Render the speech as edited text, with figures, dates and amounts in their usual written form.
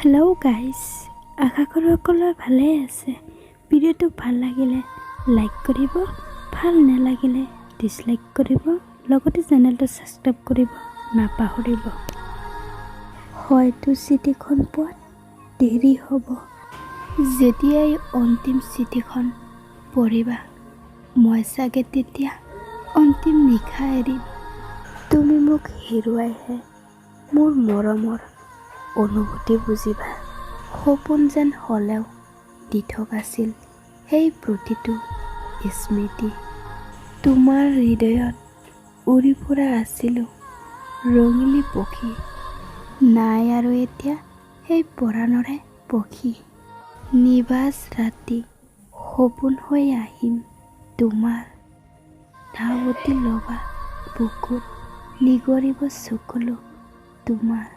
Hello' guys, আশা কৰোঁ সকলোৱে ভালে আছে। ভিডিঅ'টো ভাল লাগিলে লাইক কৰিব, ভাল নালাগিলে ডিছলাইক কৰিব, লগতে চেনেলটো ছাবস্ক্ৰাইব কৰিব নাপাহৰিব। হয়তো চিঠিখন পোৱাত দেৰি হ'ব। যেতিয়াই অন্তিম চিঠিখন পঢ়িবা, মই চাগে তেতিয়া অন্তিম নিশা এৰিম। তুমি মোক হেৰুৱাইহে মোৰ মৰমৰ অনুভূতি বুজিবা। সপোন যেন হ'লেও দি থকাছিল সেই প্ৰতিটো স্মৃতি। তোমাৰ হৃদয়ত উৰি ফুৰা আছিলোঁ ৰঙিলী পখী। নাই আৰু এতিয়া সেই পৰাণৰে পখী। নিভাঁজ ৰাতি সপোন হৈ আহিম তোমাৰ, ধাউতি লগা বুকুত নিগৰিব চকুলো তোমাৰ।